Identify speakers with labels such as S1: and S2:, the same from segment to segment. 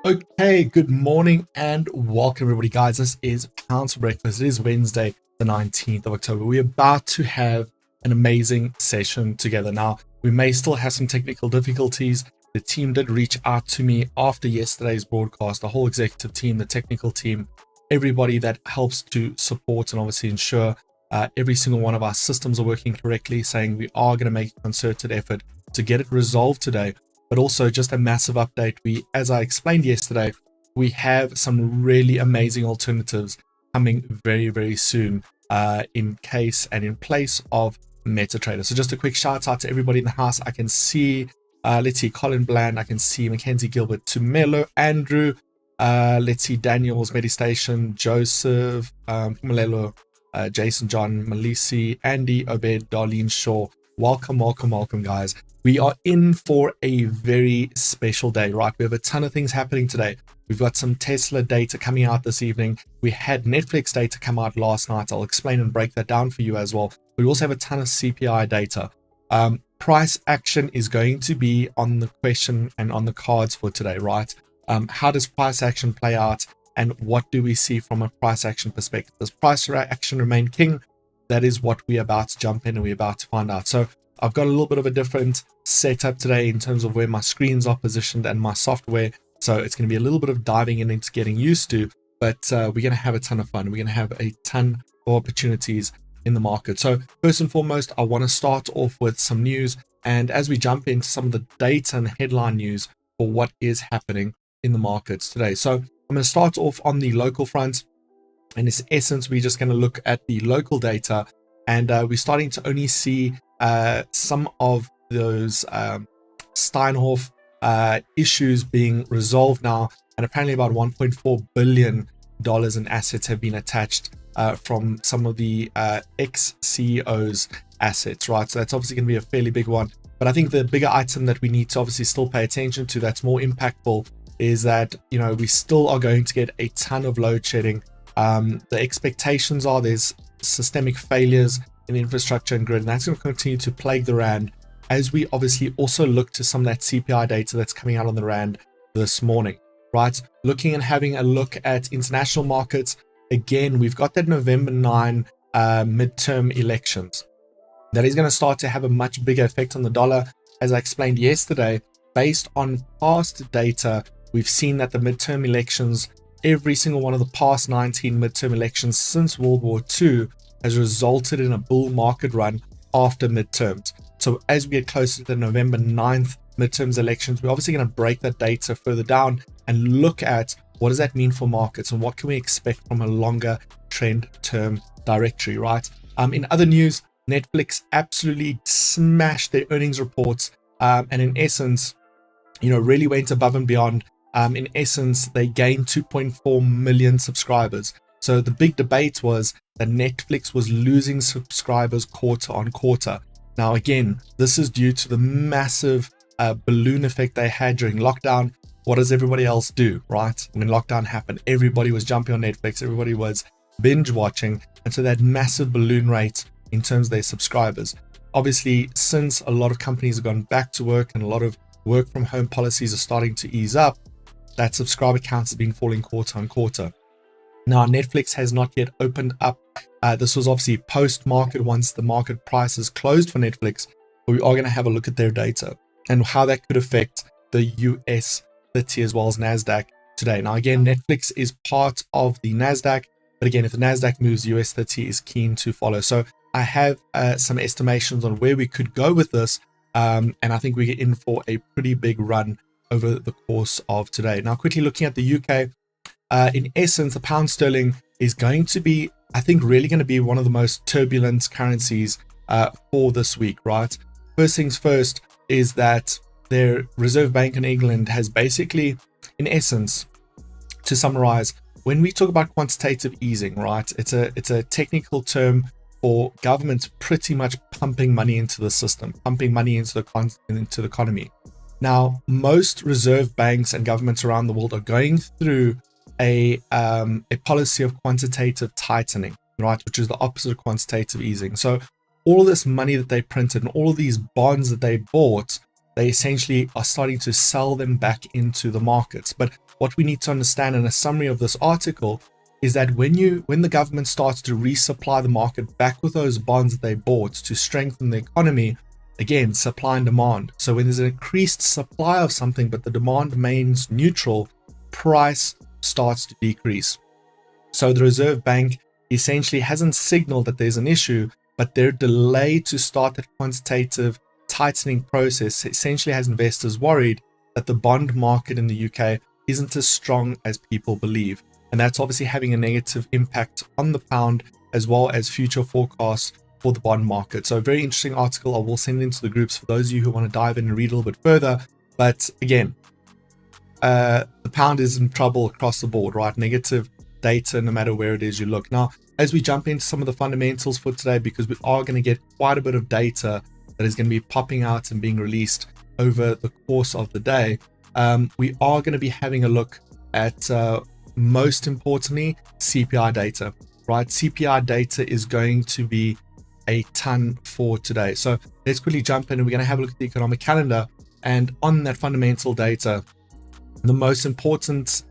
S1: Okay, good morning and welcome everybody, guys. This is Pounds for Breakfast. It is Wednesday, the 19th of October. We're about to have an amazing session together. Now, we may still have some technical difficulties. The team did reach out to me after yesterday's broadcast, the whole executive team, the technical team, everybody that helps to support and obviously ensure every single one of our systems are working correctly, saying we are going to make a concerted effort to get it resolved today. But also just a massive update. As I explained yesterday, we have some really amazing alternatives coming very, very soon in case and in place of MetaTrader. So just a quick shout out to everybody in the house. I can see, let's see, Colin Bland, I can see Mackenzie Gilbert, Tumelo, Andrew, let's see, Daniel's Medistation, Joseph, Malelo, Jason, John, Malisi, Andy, Obed, Darlene Shaw. Welcome, welcome, welcome, guys. We are in for a very special day, right? We have a ton of things happening today. We've got some Tesla data coming out this evening. We had Netflix data come out last night. I'll explain and break that down for you as well. We also have a ton of CPI data. Price action is going to be on the question and on the cards for today, right? How does price action play out? And what do we see from a price action perspective? Does price action remain king? That is what we're about to jump in and we're about to find out. So I've got a little bit of a different setup today in terms of where my screens are positioned and my software. So it's going to be a little bit of diving in into getting used to, but we're going to have a ton of fun. We're going to have a ton of opportunities in the market. So first and foremost, I want to start off with some news. And as we jump into some of the data and headline news for what is happening in the markets today. So I'm going to start off on the local front. In its essence, we're just going to look at the local data, and we're starting to only see some of those Steinhoff issues being resolved now, and apparently about $1.4 billion in assets have been attached from some of the ex-CEOs' assets, right? So that's obviously going to be a fairly big one. But I think the bigger item that we need to obviously still pay attention to that's more impactful is that, you know, we still are going to get a ton of load shedding. The expectations are there's systemic failures in infrastructure and grid, and that's going to continue to plague the Rand as we obviously also look to some of that CPI data that's coming out on the Rand this morning, right? Looking and having a look at international markets. Again, we've got that November 9 midterm elections. That is going to start to have a much bigger effect on the dollar. As I explained yesterday, based on past data, we've seen that the midterm elections, every single one of the past 19 midterm elections since World War II has resulted in a bull market run after midterms. So as we get closer to the November 9th midterms elections, we're obviously going to break that data further down and look at what does that mean for markets and what can we expect from a longer trend term directory, right? In other news, Netflix absolutely smashed their earnings reports and in essence, you know, really went above and beyond. In essence, they gained 2.4 million subscribers. So the big debate was that Netflix was losing subscribers quarter on quarter. Now, again, this is due to the massive balloon effect they had during lockdown. What does everybody else do, right? When lockdown happened, everybody was jumping on Netflix. Everybody was binge watching. And so that massive balloon rate in terms of their subscribers. Obviously, since a lot of companies have gone back to work and a lot of work from home policies are starting to ease up, that subscriber count has been falling quarter on quarter. Now, Netflix has not yet opened up. This was obviously post-market once the market price is closed for Netflix. But we are going to have a look at their data and how that could affect the US 30 as well as NASDAQ today. Now, again, Netflix is part of the NASDAQ. But again, if the NASDAQ moves, US 30 is keen to follow. So I have some estimations on where we could go with this. And I think we get in for a pretty big run over the course of today. Now, quickly looking at the UK, in essence, the pound sterling is going to be, I think, really going to be one of the most turbulent currencies for this week, right? First things first is that their Reserve Bank in England has basically, in essence, to summarize, when we talk about quantitative easing, right, it's a technical term for governments pretty much pumping money into the system, pumping money into the economy. Now, most reserve banks and governments around the world are going through a policy of quantitative tightening, right, which is the opposite of quantitative easing. So all of this money that they printed and all of these bonds that they bought they essentially are starting to sell them back into the markets. But what we need to understand in a summary of this article is that when the government starts to resupply the market back with those bonds that they bought to strengthen the economy, again, supply and demand. So when there's an increased supply of something, but the demand remains neutral, price starts to decrease. So the Reserve Bank essentially hasn't signaled that there's an issue, but their delay to start that quantitative tightening process essentially has investors worried that the bond market in the UK isn't as strong as people believe. And that's obviously having a negative impact on the pound as well as future forecasts for the bond market. So a very interesting article. I will send it into the groups for those of you who want to dive in and read a little bit further. But again, the pound is in trouble across the board, right? Negative data no matter where it is you look. Now, as we jump into some of the fundamentals for today, because we are going to get quite a bit of data that is going to be popping out and being released over the course of the day, we are going to be having a look at most importantly, CPI data, right? CPI data is going to be a ton for today. So let's quickly jump in and we're going to have a look at the economic calendar. And on that fundamental data, the most important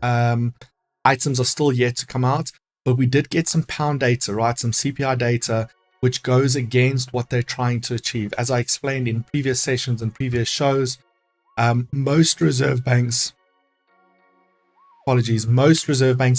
S1: items are still yet to come out, but we did get some pound data, right? Some CPI data, which goes against what they're trying to achieve. As I explained in previous sessions and previous shows, most Reserve Banks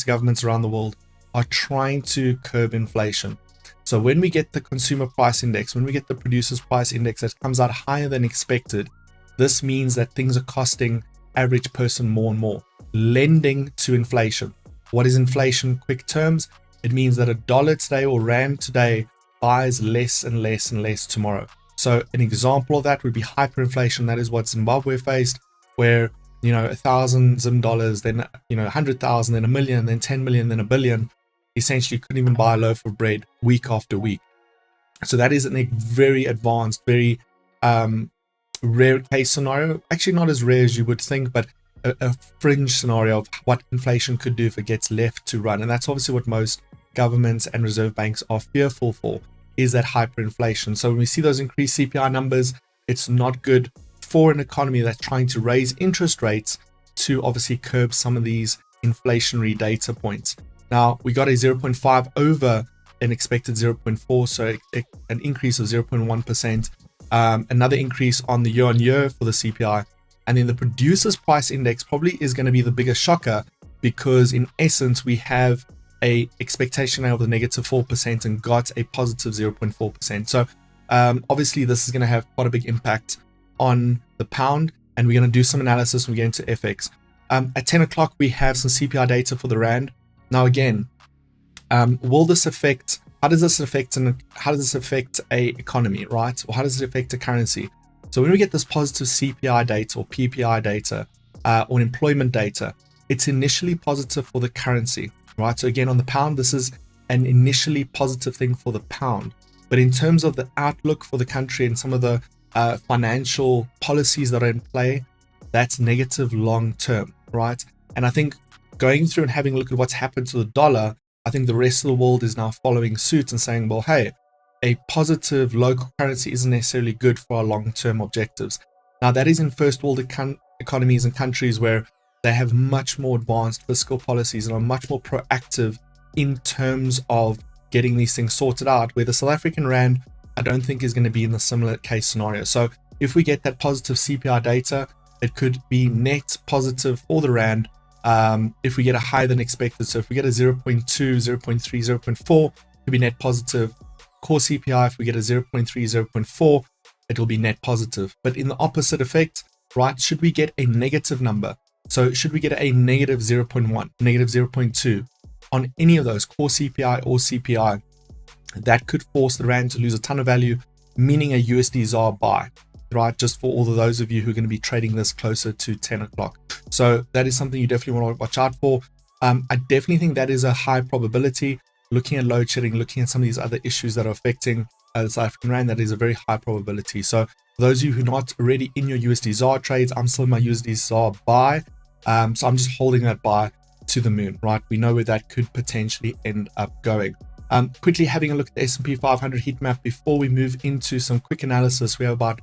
S1: governments around the world are trying to curb inflation. So when we get the consumer price index, when we get the producer's price index that comes out higher than expected, this means that things are costing average person more and more, lending to inflation. What is inflation? Quick terms, it means that a dollar today or rand today buys less and less and less tomorrow. So an example of that would be hyperinflation. That is what Zimbabwe faced, where 1,000 Zim dollars, then 100,000, then a million, then 10 million, then a billion, essentially couldn't even buy a loaf of bread week after week. So that is a very advanced, very rare case scenario. Actually, not as rare as you would think, but a fringe scenario of what inflation could do if it gets left to run. And that's obviously what most governments and reserve banks are fearful for, is that hyperinflation. So when we see those increased CPI numbers, it's not good for an economy that's trying to raise interest rates to obviously curb some of these inflationary data points. Now, we got a 0.5 over an expected 0.4, so an increase of 0.1%, another increase on the year-on-year for the CPI. And then the producer's price index probably is going to be the biggest shocker, because in essence, we have a expectation now of the -4% and got a positive 0.4%. So obviously, this is going to have quite a big impact on the pound, and we're going to do some analysis when we get into FX. At 10 o'clock, we have some CPI data for the rand. Now, again, how does this affect a economy, right? Or how does it affect a currency? So when we get this positive CPI data or PPI data or employment data, it's initially positive for the currency, right? So again, on the pound, this is an initially positive thing for the pound. But in terms of the outlook for the country and some of the financial policies that are in play, that's negative long term, right? And I think going through and having a look at what's happened to the dollar, I think the rest of the world is now following suit and saying, well, hey, a positive local currency isn't necessarily good for our long-term objectives. Now, that is in first world economies and countries where they have much more advanced fiscal policies and are much more proactive in terms of getting these things sorted out, where the South African rand, I don't think is going to be in the similar case scenario. So if we get that positive CPI data, it could be net positive for the rand. If we get a higher than expected, so if we get a 0.2, 0.3, 0.4, it could be net positive. Core CPI, if we get a 0.3, 0.4, it will be net positive. But in the opposite effect, right, should we get a negative number? So should we get a negative 0.1, negative 0.2 on any of those, core CPI or CPI, that could force the rand to lose a ton of value, meaning a USD ZAR buy, right? Just for all of those of you who are going to be trading this closer to 10 o'clock. So that is something you definitely want to watch out for. I definitely think that is a high probability. Looking at load shedding, looking at some of these other issues that are affecting the South African rand, that is a very high probability. So for those of you who are not already in your USD ZAR trades, I'm still in my USD ZAR buy. So I'm just holding that buy to the moon, right? We know where that could potentially end up going. Quickly having a look at the S&P 500 heat map before we move into some quick analysis. We have about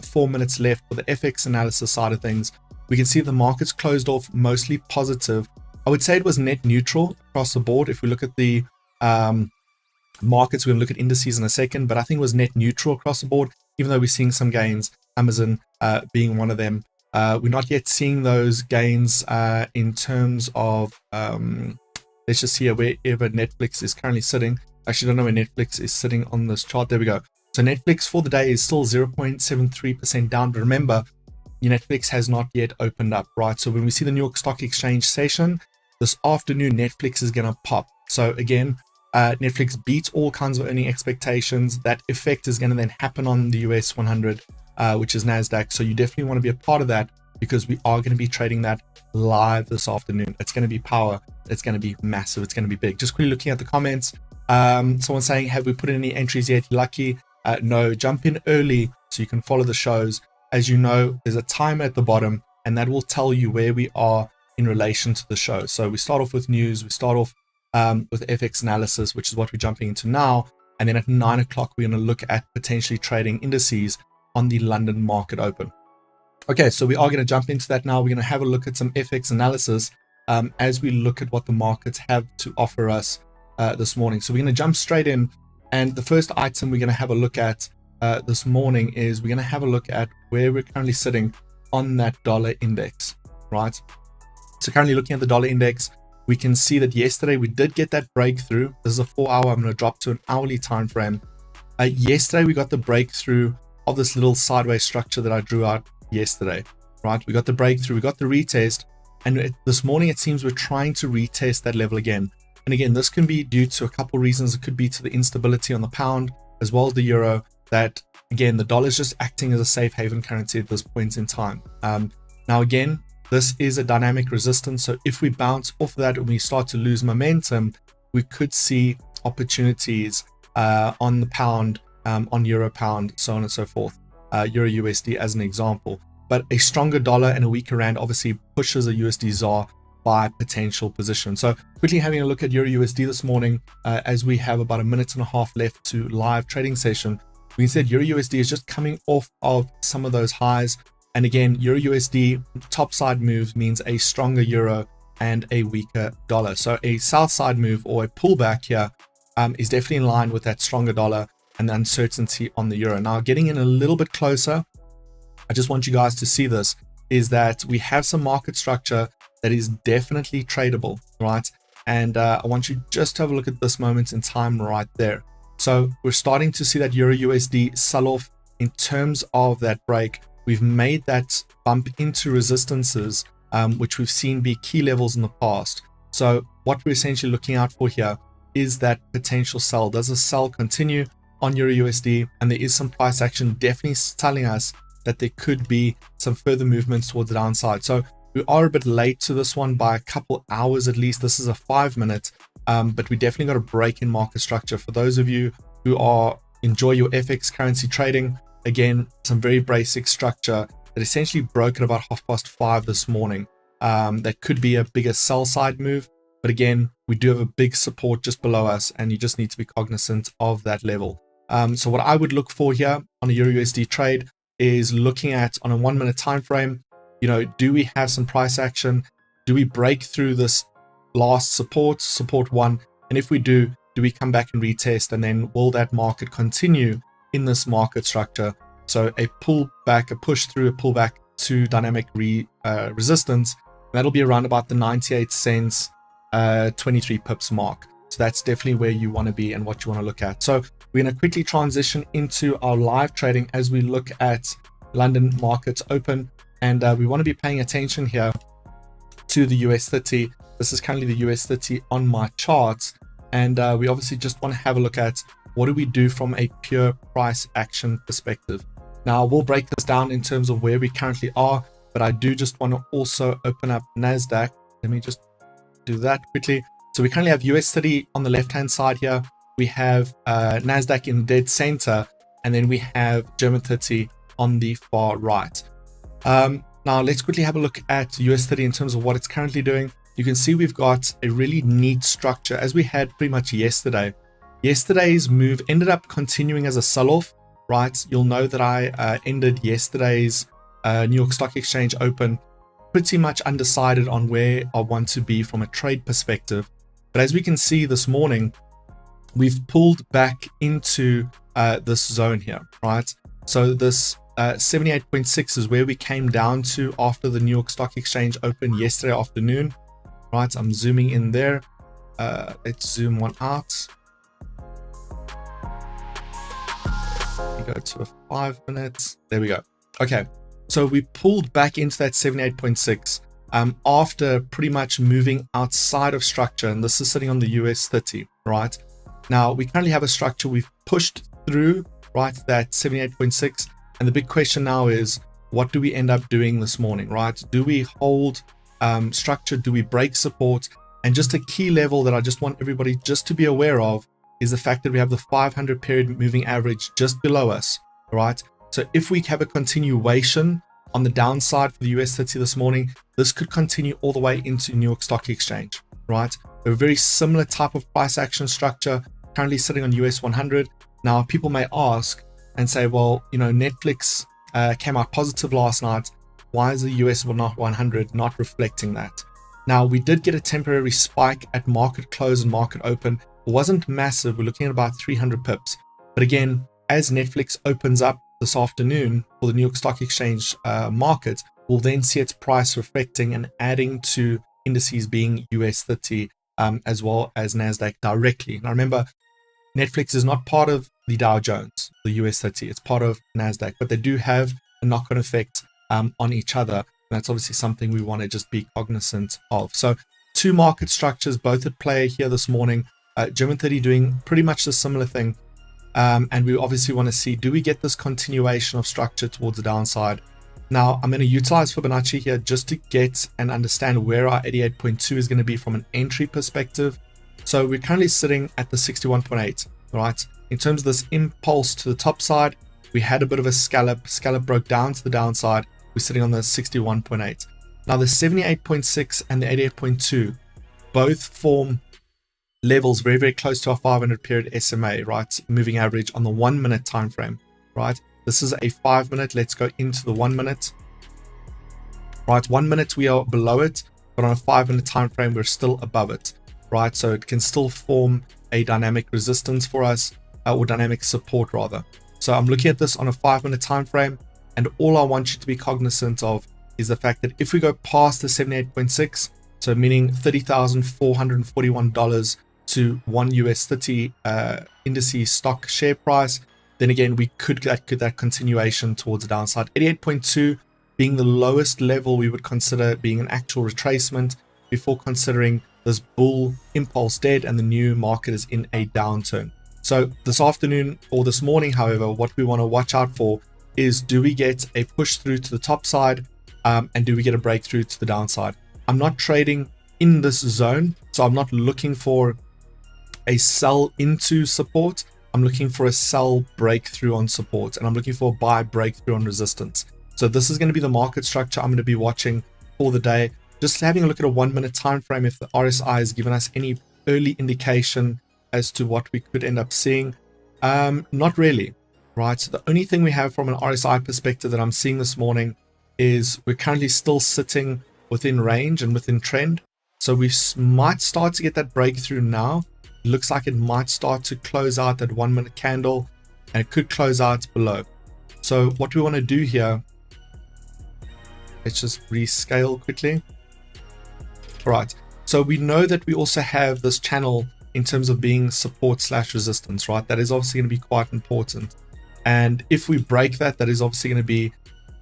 S1: 4 minutes left for the FX analysis side of things. We can see the markets closed off mostly positive. I would say it was net neutral across the board. If we look at the markets, we're going to look at indices in a second, but I think it was net neutral across the board, even though we're seeing some gains, Amazon being one of them. We're not yet seeing those gains in terms of, let's just see wherever Netflix is currently sitting. Actually, I don't know where Netflix is sitting on this chart. There we go. So Netflix for the day is still 0.73% down, but remember, Netflix has not yet opened up, right? So when we see the New York Stock Exchange session this afternoon, Netflix is going to pop. So again, Netflix beats all kinds of earning expectations. That effect is going to then happen on the US 100, which is NASDAQ. So you definitely want to be a part of that, because we are going to be trading that live this afternoon. It's going to be power. It's going to be massive. It's going to be big. Just quickly looking at the comments. Someone saying, have we put in any entries yet? Lucky. No, jump in early so you can follow the shows. As you know, there's a timer at the bottom, and that will tell you where we are in relation to the show. So we start off with news. We start off with FX analysis, which is what we're jumping into now. And then at 9 o'clock, we're going to look at potentially trading indices on the London market open. Okay, so we are going to jump into that now. We're going to have a look at some FX analysis as we look at what the markets have to offer us this morning. So we're going to jump straight in. And the first item we're going to have a look at this morning is we're going to have a look at where we're currently sitting on that dollar index, right? So currently looking at the dollar index, we can see that yesterday we did get that breakthrough. This is a 4 hour. I'm going to drop to an hourly time frame. Yesterday we got the breakthrough of this little sideways structure that I drew out yesterday, right? We got the breakthrough, we got the retest, and this morning it seems we're trying to retest that level again. And again, this can be due to a couple reasons. It could be to the instability on the pound as well as the euro, that again, the dollar is just acting as a safe haven currency at this point in time. Now again, this is a dynamic resistance. So if we bounce off that and we start to lose momentum, we could see opportunities on the pound, on euro pound, so on and so forth. Euro USD as an example. But a stronger dollar and a weaker rand obviously pushes a USD ZAR by potential position. So quickly having a look at Euro USD this morning, as we have about a minute and a half left to live trading session. We said Euro USD is just coming off of some of those highs. And again, Euro USD top side moves means a stronger euro and a weaker dollar. So a south side move or a pullback here is definitely in line with that stronger dollar and the uncertainty on the euro. Now, getting in a little bit closer, I just want you guys to see this, is that we have some market structure that is definitely tradable, right? And I want you just to have a look at this moment in time right there. So we're starting to see that Euro USD sell off in terms of that break. We've made that bump into resistances, which we've seen be key levels in the past. So what we're essentially looking out for here is that potential sell. Does the sell continue on Euro USD? And there is some price action definitely telling us that there could be some further movements towards the downside. So we are a bit late to this one by a couple hours at least. This is a 5 minute, but we definitely got a break in market structure. For those of you who enjoy your FX currency trading, again, some very basic structure that essentially broke at about 5:30 this morning. That could be a bigger sell side move, but again, we do have a big support just below us, and you just need to be cognizant of that level. So what I would look for here on a Euro USD trade is looking at on a 1 minute time frame. You know, do we have some price action? Do we break through this last support one? And if we do we come back and retest? And then will that market continue in this market structure? So a pullback, a push through, a pullback to dynamic resistance. That'll be around about the 98 cents, 23 pips mark. So that's definitely where you want to be and what you want to look at. So we're going to quickly transition into our live trading as we look at London markets open. And we want to be paying attention here to the US 30. This is currently the US 30 on my charts. And we obviously just want to have a look at what do we do from a pure price action perspective. Now, we'll break this down in terms of where we currently are, but I do just want to also open up NASDAQ. Let me just do that quickly. So we currently have US 30 on the left-hand side here. We have NASDAQ in the dead center, and then we have German 30 on the far right. Now, let's quickly have a look at US 30 in terms of what it's currently doing. You can see we've got a really neat structure as we had pretty much yesterday. Yesterday's move ended up continuing as a sell-off, right, you'll know that I ended yesterday's New York Stock Exchange open pretty much undecided on where I want to be from a trade perspective. But as we can see this morning, we've pulled back into this zone here, right? So this 78.6 is where we came down to after the New York Stock Exchange opened yesterday afternoon, right? I'm zooming in there. Let's zoom one out. We go to a 5 minutes. There we go. Okay, so we pulled back into that 78.6 after pretty much moving outside of structure, and this is sitting on the US 30, right? Now we currently have a structure we've pushed through, right, that 78.6, and the big question now is, what do we end up doing this morning, right? Do we hold structure? Do we break support? And just a key level that I just want everybody just to be aware of is the fact that we have the 500 period moving average just below us, right? So if we have a continuation on the downside for the US 30 this morning, this could continue all the way into New York Stock Exchange, right? A very similar type of price action structure currently sitting on US 100. Now, people may ask and say, well, you know, Netflix came out positive last night. Why is the US 100 not reflecting that? Now, we did get a temporary spike at market close and market open. It wasn't massive. We're looking at about 300 pips. But again, as Netflix opens up this afternoon for the New York Stock Exchange market, we'll then see its price reflecting and adding to indices being US 30 as well as NASDAQ directly. Now, remember, Netflix is not part of the Dow Jones, the US 30. It's part of NASDAQ, but they do have a knock-on effect on each other. And that's obviously something we want to just be cognizant of. So two market structures, both at play here this morning. German 30 doing pretty much the similar thing. And we obviously want to see, do we get this continuation of structure towards the downside? Now, I'm going to utilize Fibonacci here just to get and understand where our 88.2 is going to be from an entry perspective. So we're currently sitting at the 61.8, right? In terms of this impulse to the top side, we had a bit of a scallop. Scallop broke down to the downside. We're sitting on the 61.8. Now, the 78.6 and the 88.2 both form levels very, very close to our 500 period SMA, right? Moving average on the 1 minute time frame, right? This is a 5 minute. Let's go into the 1 minute. Right, 1 minute we are below it, but on a 5 minute time frame we're still above it, right? So it can still form a dynamic resistance for us, or dynamic support rather. So I'm looking at this on a 5 minute time frame, and all I want you to be cognizant of is the fact that if we go past the 78.6, so meaning $30,441 to one US 30 indices stock share price, then again we could get that continuation towards the downside. 88.2 being the lowest level we would consider being an actual retracement before considering this bull impulse dead and the new market is in a downturn. So this afternoon or this morning, however, what we want to watch out for is, do we get a push through to the top side and do we get a breakthrough to the downside? I'm not trading in this zone, so I'm not looking for a sell into support. I'm looking for a sell breakthrough on support, and I'm looking for a buy breakthrough on resistance. So this is going to be the market structure I'm going to be watching for the day. Just having a look at a 1 minute time frame, if the RSI has given us any early indication as to what we could end up seeing. Not really, right? So the only thing we have from an RSI perspective that I'm seeing this morning is we're currently still sitting within range and within trend. So we might start to get that breakthrough now. It looks like it might start to close out that 1 minute candle, and it could close out below. So what we want to do here, let's just rescale quickly. All right, so we know that we also have this channel in terms of being support / resistance, right? That is obviously going to be quite important. And if we break that, that is obviously going to be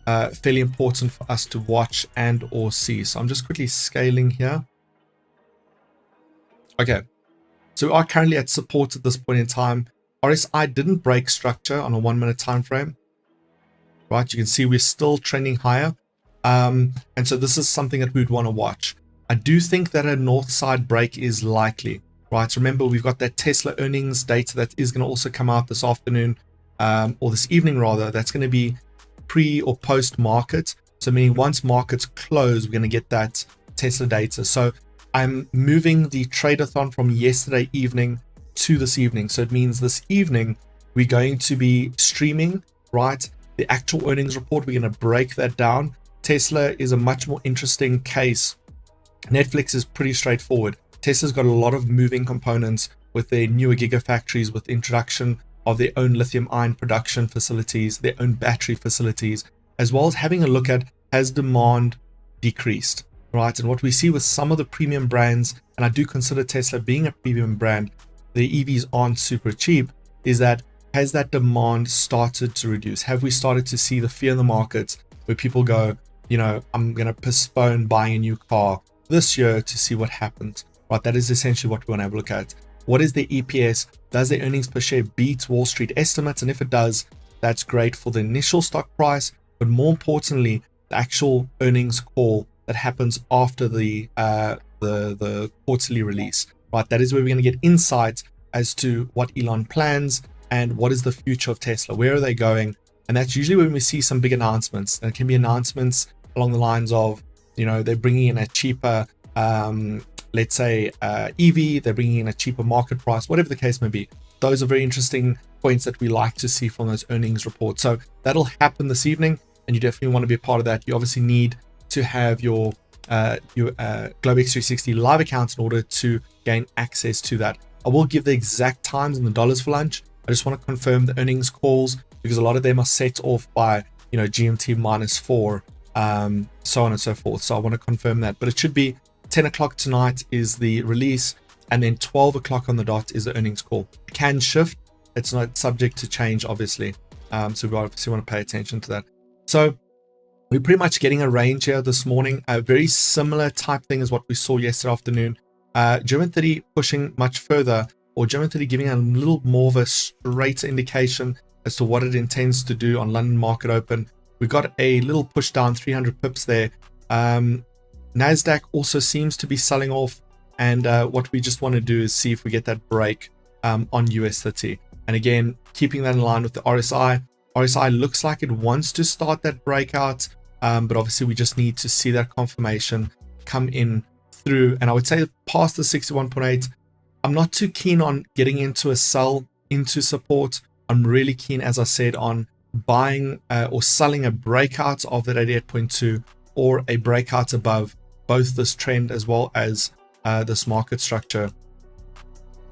S1: fairly important for us to watch and or see. So I'm just quickly scaling here. Okay, so we are currently at support at this point in time. RSI didn't break structure on a 1 minute time frame, right? You can see we're still trending higher. And so this is something that we'd want to watch. I do think that a north side break is likely, right? Remember, we've got that Tesla earnings data that is going to also come out this afternoon, or this evening rather. That's going to be pre or post market. So meaning once markets close, we're going to get that Tesla data. So I'm moving the trade-a-thon from yesterday evening to this evening. So it means this evening we're going to be streaming, right, the actual earnings report. We're going to break that down. Tesla is a much more interesting case. Netflix is pretty straightforward. Tesla's got a lot of moving components with their newer gigafactories, with the introduction of their own lithium ion production facilities, their own battery facilities, as well as having a look at, has demand decreased, right? And what we see with some of the premium brands, and I do consider Tesla being a premium brand, the EVs aren't super cheap, is that has that demand started to reduce? Have we started to see the fear in the markets where people go, I'm going to postpone buying a new car this year to see what happens, right? That is essentially what we want to have a look at. What is the EPS? Does the earnings per share beat Wall Street estimates? And if it does, that's great for the initial stock price, but more importantly, the actual earnings call that happens after the quarterly release, right? That is where we're going to get insights as to what Elon plans and what is the future of Tesla. Where are they going? And that's usually when we see some big announcements. And it can be announcements along the lines of, they're bringing in a cheaper, let's say EV, they're bringing in a cheaper market price, whatever the case may be. Those are very interesting points that we like to see from those earnings reports. So that'll happen this evening, and you definitely want to be a part of that. You obviously need to have your GlobeX360 live account in order to gain access to that. I will give the exact times and the dollars for lunch. I just want to confirm the earnings calls because a lot of them are set off by GMT -4, so on and so forth. So I want to confirm that, but it should be 10 o'clock tonight is the release, and then 12 o'clock on the dot is the earnings call. It can shift. It's not subject to change, obviously. So we obviously want to pay attention to that. So we're pretty much getting a range here this morning. A very similar type thing as what we saw yesterday afternoon. German 30 pushing much further, or German 30 giving a little more of a straight indication as to what it intends to do on London market open. We got a little push down, 300 pips there. NASDAQ also seems to be selling off, and what we just want to do is see if we get that break on US 30. And again, keeping that in line with the RSI. RSI looks like it wants to start that breakout, but obviously we just need to see that confirmation come in through. And I would say past the 61.8, I'm not too keen on getting into a sell into support. I'm really keen, as I said, on buying or selling a breakout of that 88.2 or a breakout above both this trend as well as this market structure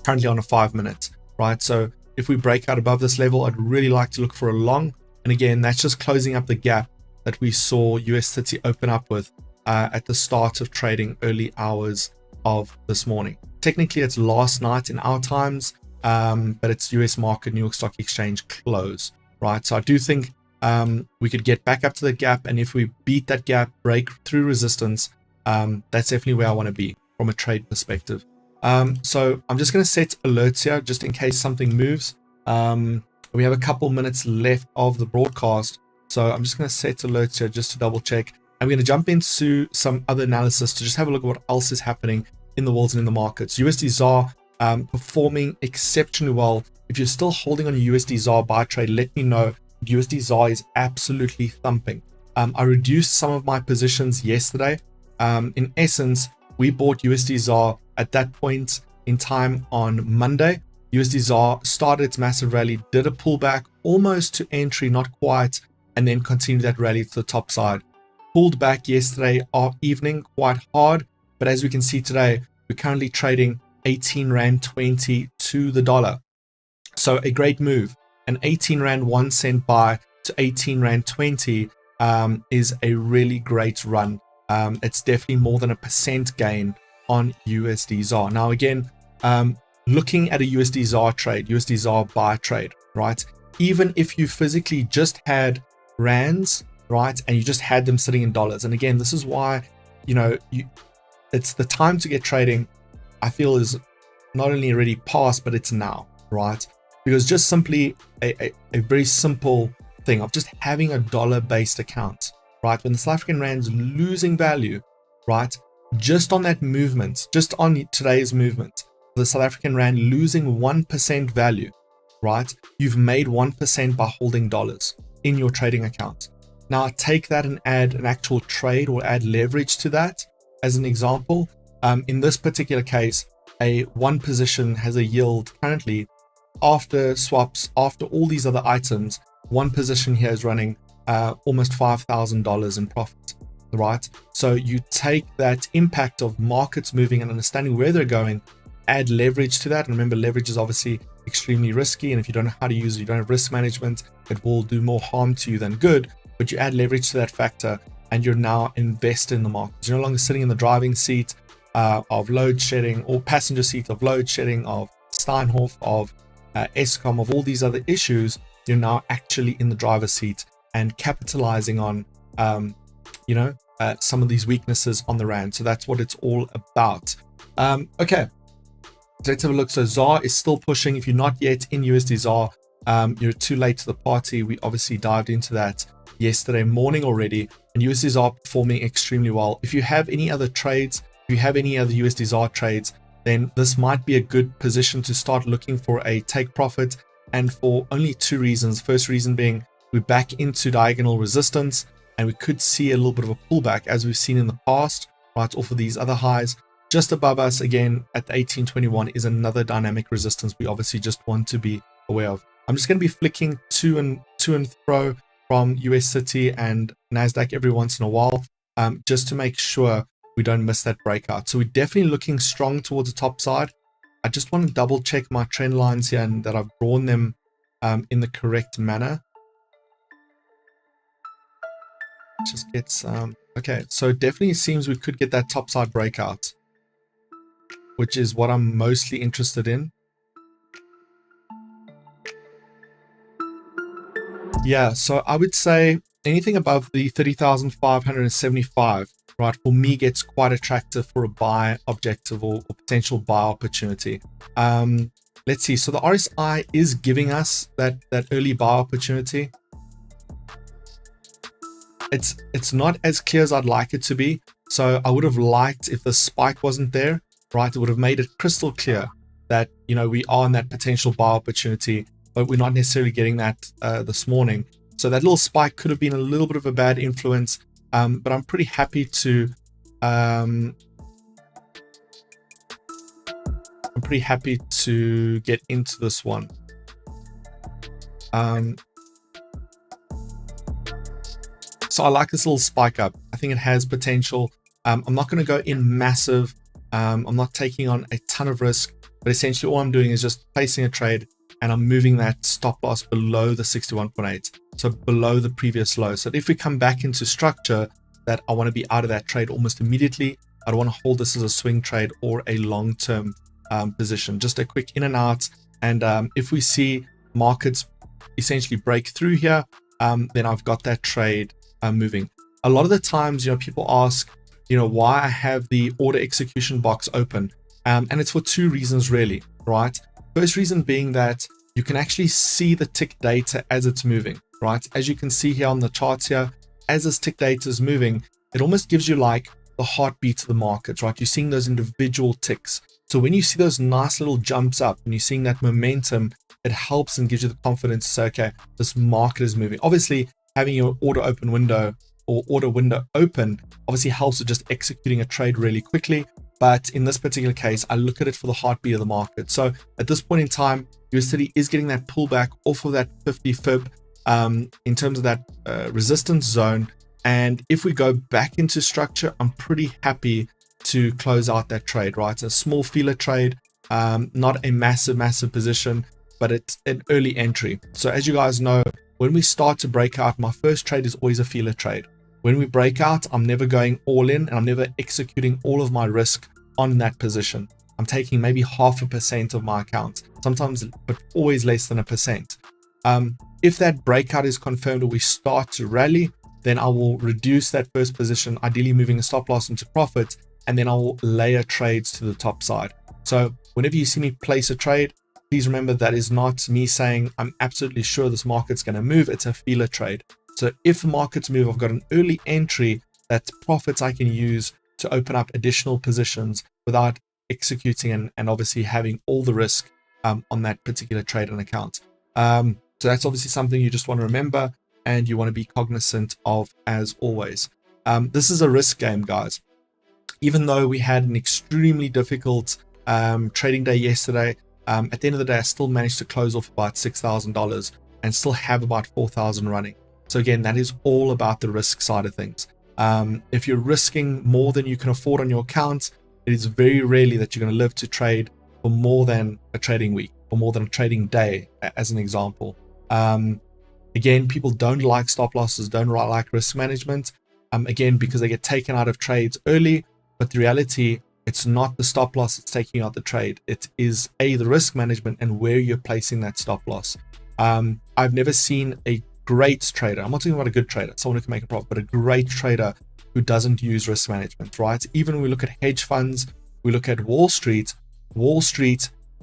S1: currently on a 5-minute, right? So if we break out above this level, I'd really like to look for a long. And again, that's just closing up the gap that we saw US 30 open up with at the start of trading early hours of this morning. Technically, it's last night in our times, but it's US market, New York Stock Exchange close, right? So I do think we could get back up to the gap. And if we beat that gap, break through resistance, that's definitely where I want to be from a trade perspective. So I'm just going to set alerts here just in case something moves. We have a couple minutes left of the broadcast. So I'm just going to set alerts here just to double check. I'm going to jump into some other analysis to just have a look at what else is happening in the world and in the markets. USD ZAR performing exceptionally well. If you're still holding on a USD ZAR buy trade, let me know. USD ZAR is absolutely thumping. I reduced some of my positions yesterday. In essence, we bought USD ZAR at that point in time on Monday. USD ZAR started its massive rally, did a pullback almost to entry, not quite, and then continued that rally to the top side. Pulled back yesterday evening quite hard, but as we can see today, we're currently trading 18 Rand 20 to the dollar. So a great move. An 18 Rand 1 cent buy to 18 Rand 20 is a really great run. It's definitely more than a % gain on USD ZAR. Now again, looking at a USD ZAR trade, USD ZAR buy trade, right? Even if you physically just had rands, right, and you just had them sitting in dollars. And again, this is why, it's the time to get trading, I feel, is not only already past, but it's now, right? Because just simply a very simple thing of just having a dollar-based account, right? When the South African Rand's losing value, right? Just on that movement, just on today's movement, the South African Rand losing 1% value, right? You've made 1% by holding dollars in your trading account. Now take that and add an actual trade or add leverage to that. As an example, in this particular case, a one position has a yield currently after swaps, after all these other items, one position here is running almost $5,000 in profit, right? So you take that impact of markets moving and understanding where they're going, add leverage to that. And remember, leverage is obviously extremely risky. And if you don't know how to use it, you don't have risk management, it will do more harm to you than good. But you add leverage to that factor and you're now invested in the market. You're no longer sitting in the driving seat of load shedding, or passenger seat of load shedding, of Steinhoff, of ESCOM, of all these other issues. You're now actually in the driver's seat and capitalizing on some of these weaknesses on the rand. So that's what it's all about. Okay, so let's have a look. So ZAR is still pushing. If you're not yet in USD ZAR, you're too late to the party. We obviously dived into that yesterday morning already, and USD ZAR performing extremely well. If you have any other trades, if you have any other USD ZAR trades, then this might be a good position to start looking for a take profit, and for only two reasons. First reason being we're back into diagonal resistance, and we could see a little bit of a pullback as we've seen in the past, right off of these other highs. Just above us again at the 1821 is another dynamic resistance we obviously just want to be aware of. I'm just going to be flicking to and fro from US City and NASDAQ every once in a while, just to make sure we don't miss that breakout. So we're definitely looking strong towards the top side. I just want to double check my trend lines here and that I've drawn them in the correct manner. Just get some. Okay, so it definitely seems we could get that top side breakout, which is what I'm mostly interested in. Yeah, so I would say anything above the 30,575, right, for me gets quite attractive for a buy objective or potential buy opportunity. Let's see. So the RSI is giving us that early buy opportunity. It's not as clear as I'd like it to be. So I would have liked if the spike wasn't there, right? It would have made it crystal clear that, we are in that potential buy opportunity, but we're not necessarily getting that this morning. So that little spike could have been a little bit of a bad influence, but I'm pretty happy to get into this one. So I like this little spike up. I think it has potential. I'm not going to go in massive. I'm not taking on a ton of risk, but essentially all I'm doing is just placing a trade, and I'm moving that stop loss below the 61.8, so below the previous low. So if we come back into structure, that I want to be out of that trade almost immediately. I don't want to hold this as a swing trade or a long-term position. Just a quick in and out. And if we see markets essentially break through here, then I've got that trade moving. A lot of the times, people ask, why I have the order execution box open. And it's for two reasons really, right? First reason being that you can actually see the tick data as it's moving, right? As you can see here on the charts here, as this tick data is moving, it almost gives you like the heartbeat of the markets, right? You're seeing those individual ticks. So when you see those nice little jumps up and you're seeing that momentum, it helps and gives you the confidence to say, okay, this market is moving. Obviously, having your order open window or order window open obviously helps with just executing a trade really quickly. But in this particular case, I look at it for the heartbeat of the market. So at this point in time, USD is getting that pullback off of that 50 fib in terms of that resistance zone. And if we go back into structure, I'm pretty happy to close out that trade, right? It's a small feeler trade, not a massive position, but it's an early entry. So as you guys know, when we start to break out, my first trade is always a feeler trade. When we break out, I'm never going all in and I'm never executing all of my risk on that position. I'm taking maybe 0.5% of my account, sometimes, but always less than 1%. If that breakout is confirmed or we start to rally, then I will reduce that first position, ideally moving a stop loss into profit, and then I will layer trades to the top side. So whenever you see me place a trade, please remember that is not me saying I'm absolutely sure this market's going to move. It's a feeler trade. So if the markets move, I've got an early entry that's profits I can use to open up additional positions without executing and obviously having all the risk on that particular trade and account. So that's obviously something you just want to remember and you want to be cognizant of as always. This is a risk game, guys. Even though we had an extremely difficult trading day yesterday, At the end of the day, I still managed to close off about $6,000 and still have about 4,000 running. So again, that is all about the risk side of things. If you're risking more than you can afford on your account, it is very rarely that you're going to live to trade for more than a trading week or more than a trading day, as an example. Again, people don't like stop losses, don't like risk management, again, because they get taken out of trades early. But the reality, it's not the stop loss that's taking out the trade. It is the risk management and where you're placing that stop loss. I've never seen a great trader, I'm not talking about a good trader, someone who can make a profit, but a great trader who doesn't use risk management, right? Even when we look at hedge funds, we look at Wall Street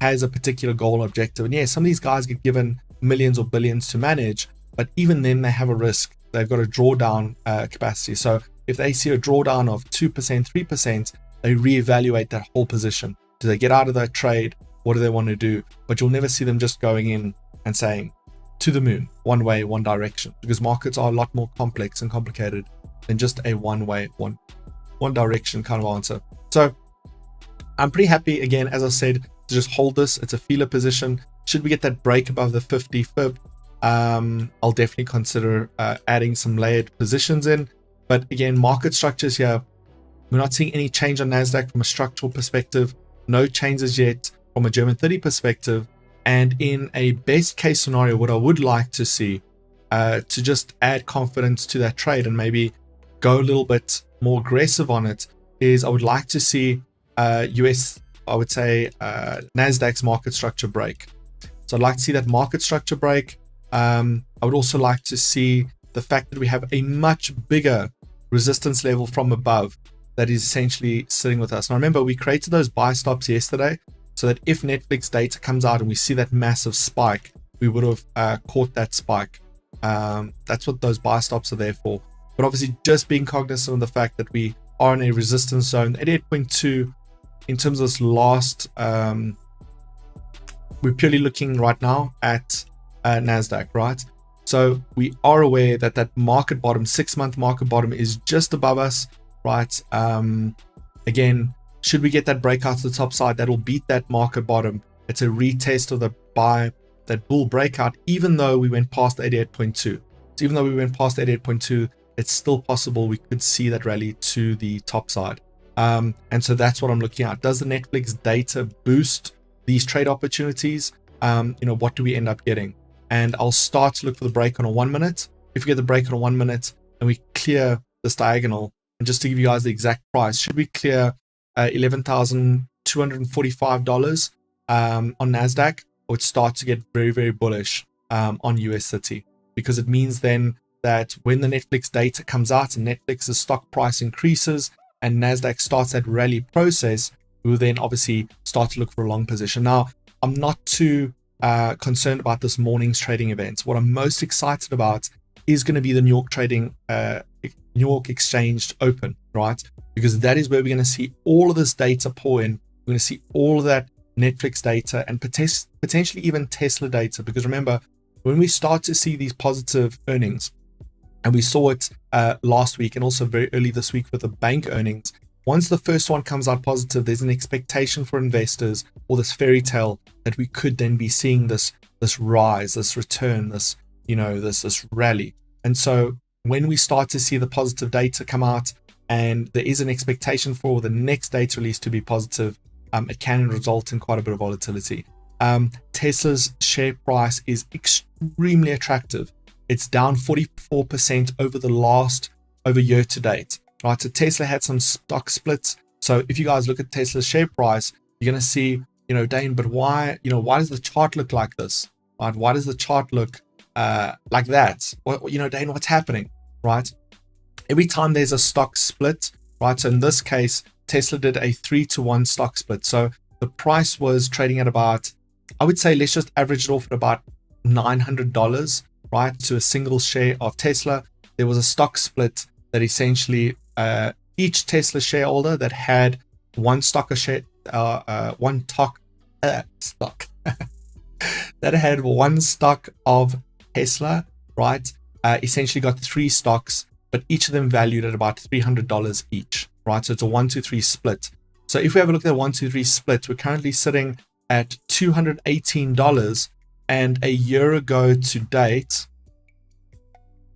S1: has a particular goal and objective. And yeah, some of these guys get given millions or billions to manage, but even then they have a risk. They've got a drawdown capacity. So if they see a drawdown of 2%, 3%, they reevaluate that whole position. Do they get out of that trade? What do they want to do? But you'll never see them just going in and saying, to the moon, one way, one direction, because markets are a lot more complex and complicated than just a one way, one direction kind of answer. So I'm pretty happy, again, as I said, to just hold this. It's a feeler position. Should we get that break above the 50 fib, I'll definitely consider adding some layered positions in. But again, market structures here, we're not seeing any change on NASDAQ from a structural perspective, no changes yet from a German 30 perspective. And in a best case scenario, what I would like to see to just add confidence to that trade and maybe go a little bit more aggressive on it is I would like to see NASDAQ's market structure break. So I'd like to see that market structure break. I would also like to see the fact that we have a much bigger resistance level from above that is essentially sitting with us. Now remember, we created those buy stops yesterday, so that if Netflix data comes out and we see that massive spike, we would have caught that spike. That's what those buy stops are there for. But obviously, just being cognizant of the fact that we are in a resistance zone, 88.2, in terms of this last, we're purely looking right now at NASDAQ, right? So we are aware that that market bottom, 6-month market bottom, is just above us, right? Again, should we get that breakout to the top side, that will beat that market bottom. It's a retest of the that bull breakout, even though we went past 88.2. So even though we went past 88.2, it's still possible we could see that rally to the top side. And so that's what I'm looking at. Does the Netflix data boost these trade opportunities? What do we end up getting? And I'll start to look for the break on a 1 minute. If we get the break on a 1 minute and we clear this diagonal, and just to give you guys the exact price, should we clear $11,245 on NASDAQ, I would start to get very, very bullish on US30, because it means then that when the Netflix data comes out and Netflix's stock price increases and NASDAQ starts that rally process, we will then obviously start to look for a long position. Now, I'm not too concerned about this morning's trading events. What I'm most excited about is going to be the New York Exchange Open, right? Because that is where we're going to see all of this data pour in. We're going to see all of that Netflix data and potentially even Tesla data. Because remember, when we start to see these positive earnings, and we saw it last week and also very early this week with the bank earnings, once the first one comes out positive, there's an expectation for investors, or this fairy tale, that we could then be seeing this rise, this return, this rally. And so when we start to see the positive data come out, and there is an expectation for the next data release to be positive, it can result in quite a bit of volatility. Tesla's share price is extremely attractive. It's down 44% over year to date, right? So Tesla had some stock splits. So if you guys look at Tesla's share price, you're going to see, Dane, but why does the chart look like this, right? Why does the chart look like that? Dane, what's happening, right? Every time there's a stock split, right? So in this case, Tesla did a 3-to-1 stock split. So the price was trading at about, I would say, let's just average it off at about $900, right, to a single share of Tesla. There was a stock split that essentially each Tesla shareholder that had one stock that had one stock of Tesla, right, essentially got 3 stocks, but each of them valued at about $300 each, right? So it's a 1-2-3 split. So if we have a look at the 1-2-3 split, we're currently sitting at $218, and a year ago to date,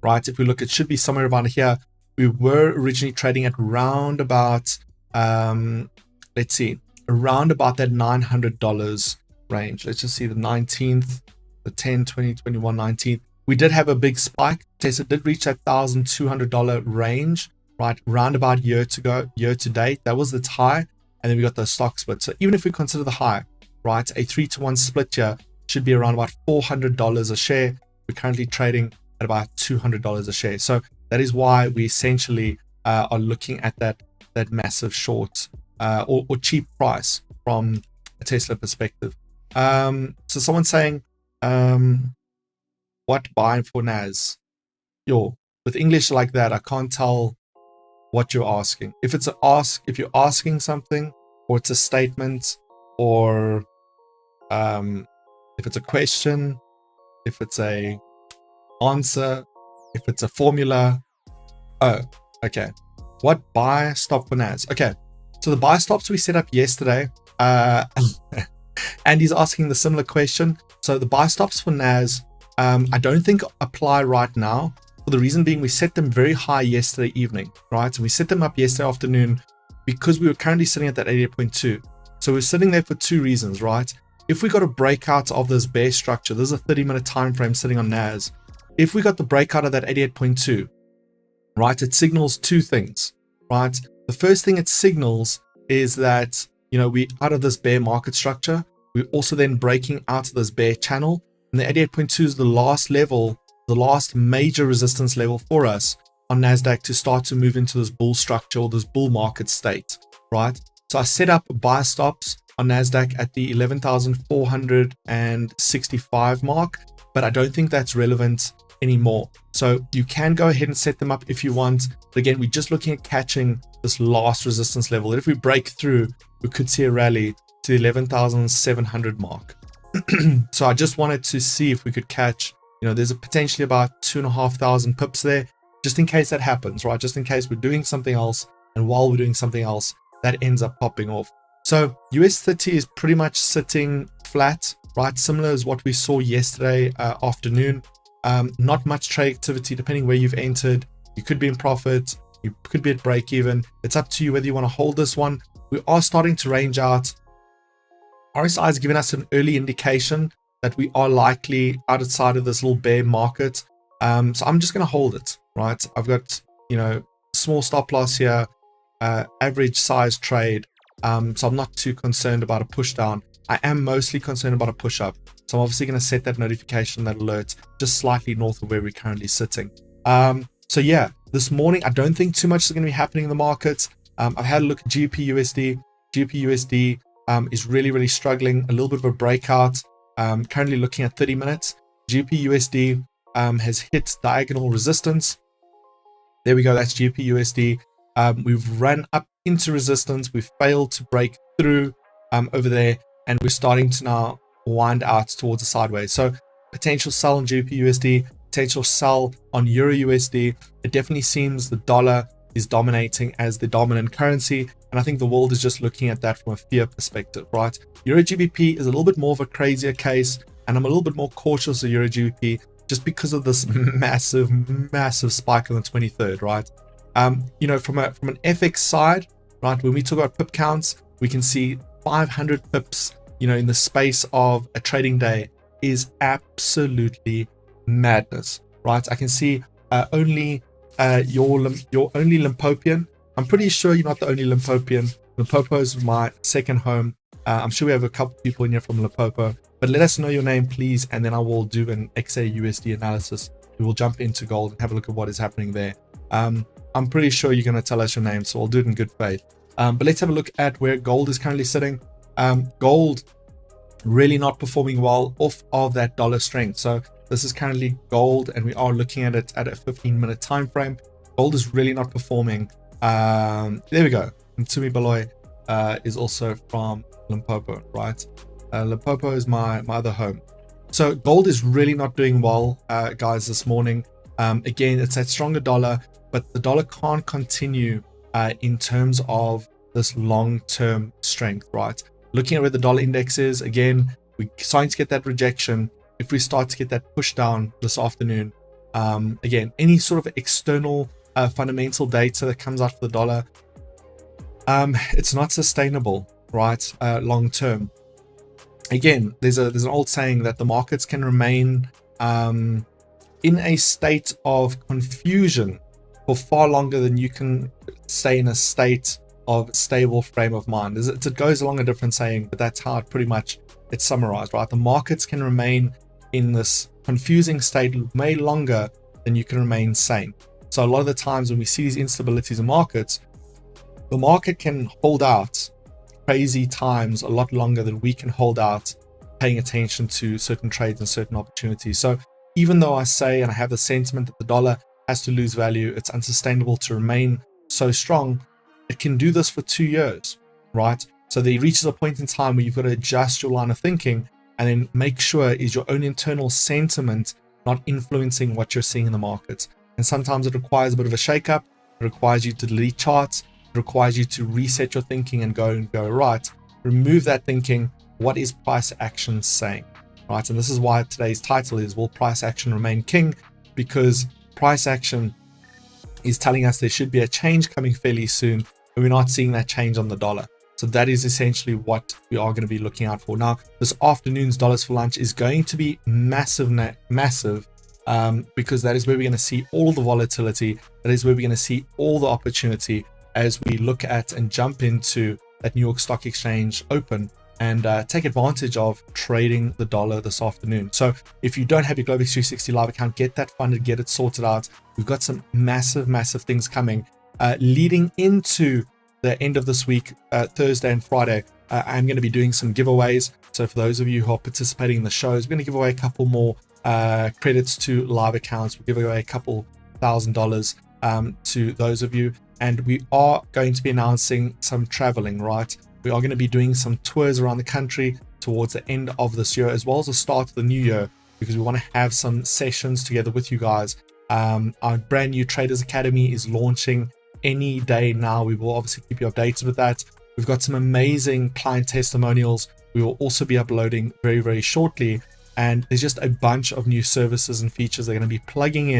S1: right, if we look, it should be somewhere around here. We were originally trading at round about, let's see, around about that $900 range. Let's just see the 19th, the 10, 20, 21, 19th. We did have a big spike. Tesla did reach that $1,200 range, right, round about year to date. That was its high, and then we got the stock split. So even if we consider the high, right, a 3-to-1 split here should be around about $400 a share. We're currently trading at about $200 a share. So that is why we essentially are looking at that massive short or cheap price from a Tesla perspective. So someone's saying, what buying for Nas? With English like that, I can't tell what you're asking. If it's if you're asking something, or it's a statement, or if it's a question, if it's a answer, if it's a formula. Oh, okay. What buy stop for Nas? Okay, so the buy stops we set up yesterday, and he's asking the similar question. So the buy stops for Nas, I don't think apply right now, for the reason being we set them very high yesterday evening, right? So we set them up yesterday afternoon because we were currently sitting at that 88.2. So we're sitting there for two reasons, right? If we got a breakout of this bear structure, there's a 30-minute time frame sitting on Nas. If we got the breakout of that 88.2, right, it signals two things, right? The first thing it signals is that, we out of this bear market structure. We're also then breaking out of this bear channel, and the 88.2 is the last level, the last major resistance level for us on NASDAQ to start to move into this bull structure or this bull market state, right? So I set up buy stops on NASDAQ at the 11,465 mark, but I don't think that's relevant anymore. So you can go ahead and set them up if you want. But again, we're just looking at catching this last resistance level. If we break through, we could see a rally to the 11,700 mark. So I just wanted to see if we could catch, there's a potentially about 2,500 pips there, just in case that happens, right? Just in case we're doing something else, and while we're doing something else, that ends up popping off. So US 30 is pretty much sitting flat, right? Similar as what we saw yesterday afternoon. Not much trade activity, depending where you've entered. You could be in profit, you could be at break even. It's up to you whether you want to hold this one. We are starting to range out. RSI has given us an early indication that we are likely outside of this little bear market. So I'm just going to hold it, right? I've got, small stop loss here, average size trade. So I'm not too concerned about a push down. I am mostly concerned about a push up. So I'm obviously going to set that notification, that alert, just slightly north of where we're currently sitting. So yeah, this morning, I don't think too much is going to be happening in the markets. I've had a look at GBP/USD. GBP/USD is really, really struggling. A little bit of a breakout. Currently looking at 30 minutes. GBP/USD has hit diagonal resistance. There we go. That's GBP/USD. We've run up into resistance. We've failed to break through over there, and we're starting to now wind out towards the sideways. So potential sell on GBP/USD, potential sell on EUR/USD. It definitely seems the dollar is dominating as the dominant currency, and I think the world is just looking at that from a fear perspective, right? EUR/GBP is a little bit more of a crazier case, and I'm a little bit more cautious of EUR/GBP just because of this massive spike on the 23rd, right? From an FX side, right, when we talk about pip counts, we can see 500 pips, in the space of a trading day is absolutely madness, right? I can see only you're only Limpopian. I'm pretty sure you're not the only Limpopian. Limpopo is my second home. I'm sure we have a couple people in here from Limpopo, but let us know your name, please, and then I will do an XAUSD analysis. We will jump into gold and have a look at what is happening there. I'm pretty sure you're going to tell us your name, so I'll do it in good faith. But let's have a look at where gold is currently sitting. Gold really not performing well off of that dollar strength. So this is currently gold, and we are looking at it at a 15-minute time frame. Gold is really not performing. There we go. And Tumi Baloy is also from Limpopo, right? Limpopo is my other home. So gold is really not doing well, guys, this morning. Again, it's that stronger dollar, but the dollar can't continue in terms of this long-term strength, right? Looking at where the dollar index is, again, we're starting to get that rejection. If we start to get that push down this afternoon, again, any sort of external fundamental data that comes out for the dollar, it's not sustainable, right? Long term. Again, there's an old saying that the markets can remain in a state of confusion for far longer than you can stay in a state of stable frame of mind. It goes along a different saying, but that's how it pretty much it's summarized, right? The markets can remain in this confusing state way longer than you can remain sane. So a lot of the times when we see these instabilities in markets, the market can hold out crazy times a lot longer than we can hold out paying attention to certain trades and certain opportunities. So even though I say and I have the sentiment that the dollar has to lose value, it's unsustainable to remain so strong, it can do this for 2 years, right? So there reaches a point in time where you've got to adjust your line of thinking and then make sure is your own internal sentiment not influencing what you're seeing in the markets. And sometimes it requires a bit of a shakeup. It requires you to delete charts. It requires you to reset your thinking and go right. Remove that thinking. What is price action saying, right? And this is why today's title is, will price action remain king? Because price action is telling us there should be a change coming fairly soon, and we're not seeing that change on the dollar. So that is essentially what we are going to be looking out for. Now, this afternoon's dollars for lunch is going to be massive, because that is where we're going to see all the volatility. That is where we're going to see all the opportunity as we look at and jump into that New York Stock Exchange open and take advantage of trading the dollar this afternoon. So if you don't have your Globex 360 live account, get that funded, get it sorted out. We've got some massive things coming leading into the end of this week, Thursday and Friday. I'm going to be doing some giveaways. So for those of you who are participating in the shows, we're going to give away a couple more credits to live accounts. We'll give away a couple $1,000 to those of you. And we are going to be announcing some traveling, right? We are going to be doing some tours around the country towards the end of this year, as well as the start of the new year, because we want to have some sessions together with you guys. Our brand new Traders Academy is launching any day now. We will obviously keep you updated with that. We've got some amazing client testimonials we will also be uploading very shortly. And there's just a bunch of new services and features they're going to be plugging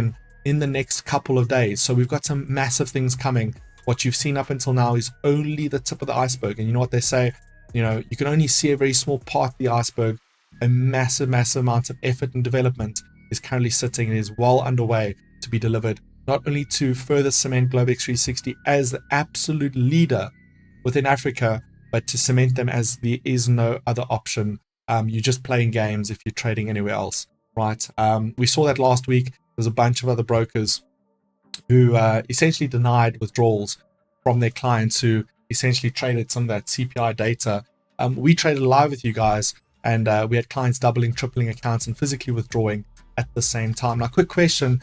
S1: in the next couple of days. So we've got some massive things coming. What you've seen up until now is only the tip of the iceberg. And you know what they say, you know, you can only see a very small part of the iceberg. A massive amount of effort and development is currently sitting and is well underway to be delivered, not only to further cement Globex 360 as the absolute leader within Africa, but to cement them as there is no other option. You're just playing games if you're trading anywhere else, right? We saw that last week. There's a bunch of other brokers who essentially denied withdrawals from their clients who essentially traded some of that CPI data. We traded live with you guys, and we had clients doubling, tripling accounts and physically withdrawing at the same time. Now, quick question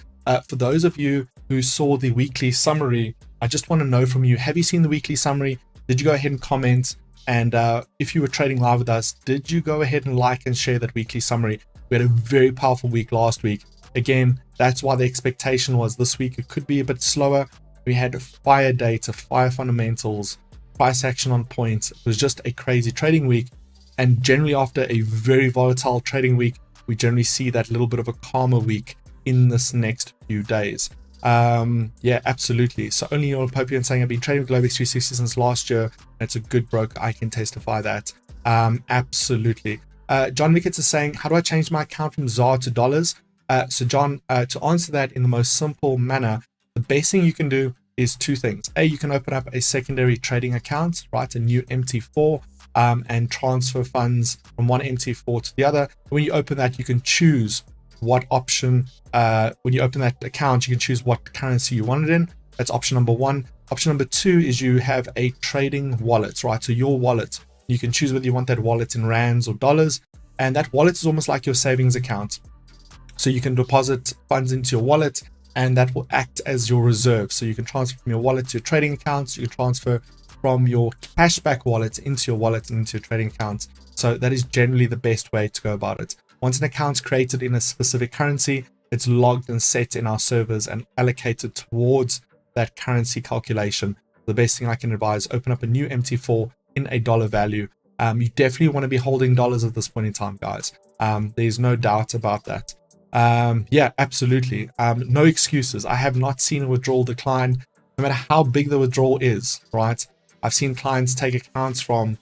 S1: for those of you who saw the weekly summary, I just want to know from you, have you seen the weekly summary? Did you go ahead and comment? And if you were trading live with us, did you go ahead and like and share that weekly summary? We had a very powerful week last week. Again, that's why the expectation was this week it could be a bit slower. We had fire data, fire fundamentals, price action on point. It was just a crazy trading week. And generally after a very volatile trading week, we generally see that little bit of a calmer week in this next few days. Yeah, absolutely. So only your Popian saying I've been trading with Globex 360 since last year. It's a good broker. I can testify that. Absolutely. John Ricketts is saying, how do I change my account from ZAR to dollars? So John, to answer that in the most simple manner, the best thing you can do is two things. A, you can open up a secondary trading account, right? A new MT4, and transfer funds from one MT4 to the other. When you open that, you can choose what option, when you open that account, you can choose what currency you want it in. That's option number one. Option number two is you have a trading wallet, right? So your wallet, you can choose whether you want that wallet in rands or dollars. And that wallet is almost like your savings account. So you can deposit funds into your wallet and that will act as your reserve. So you can transfer from your wallet to your trading accounts. You can transfer from your cashback wallet into your wallet and into your trading accounts. So that is generally the best way to go about it. Once an account's created in a specific currency, it's logged and set in our servers and allocated towards that currency calculation. The best thing I can advise, open up a new MT4 in a dollar value, You definitely want to be holding dollars at this point in time, guys. There's no doubt about that. Yeah, absolutely. No excuses. I have not seen a withdrawal decline, no matter how big the withdrawal is, right? I've seen clients take accounts from,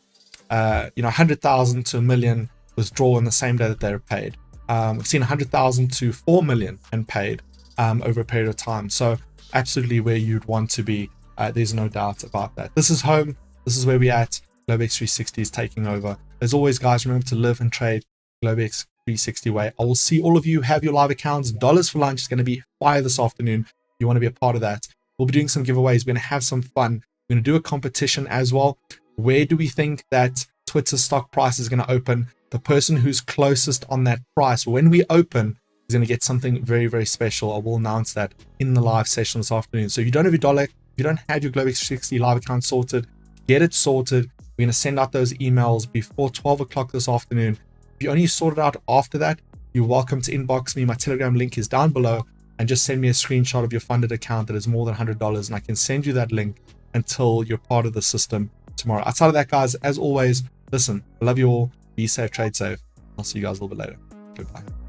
S1: 100,000 to 1 million withdraw in the same day that they're paid. I've seen 100,000 to 4 million and paid over a period of time. So absolutely where you'd want to be. There's no doubt about that. This is home. This is where we're at. Globex 360 is taking over. As always, guys, remember to live and trade Globex 360 way. I will see all of you have your live accounts. Dollars for lunch is going to be fire this afternoon. You want to be a part of that. We'll be doing some giveaways. We're going to have some fun. We're going to do a competition as well. Where do we think that Twitter stock price is going to open? The person who's closest on that price, when we open, is going to get something very, very special. I will announce that in the live session this afternoon. So if you don't have your dollar, if you don't have your Globex 360 live account sorted, get it sorted. We're going to send out those emails before 12 o'clock this afternoon. If you only sort it out after that, you're welcome to inbox me. My Telegram link is down below, and just send me a screenshot of your funded account that is more than $100, and I can send you that link until you're part of the system tomorrow. Outside of that, guys, as always, listen, I love you all. Be safe, trade safe. I'll see you guys a little bit later. Goodbye.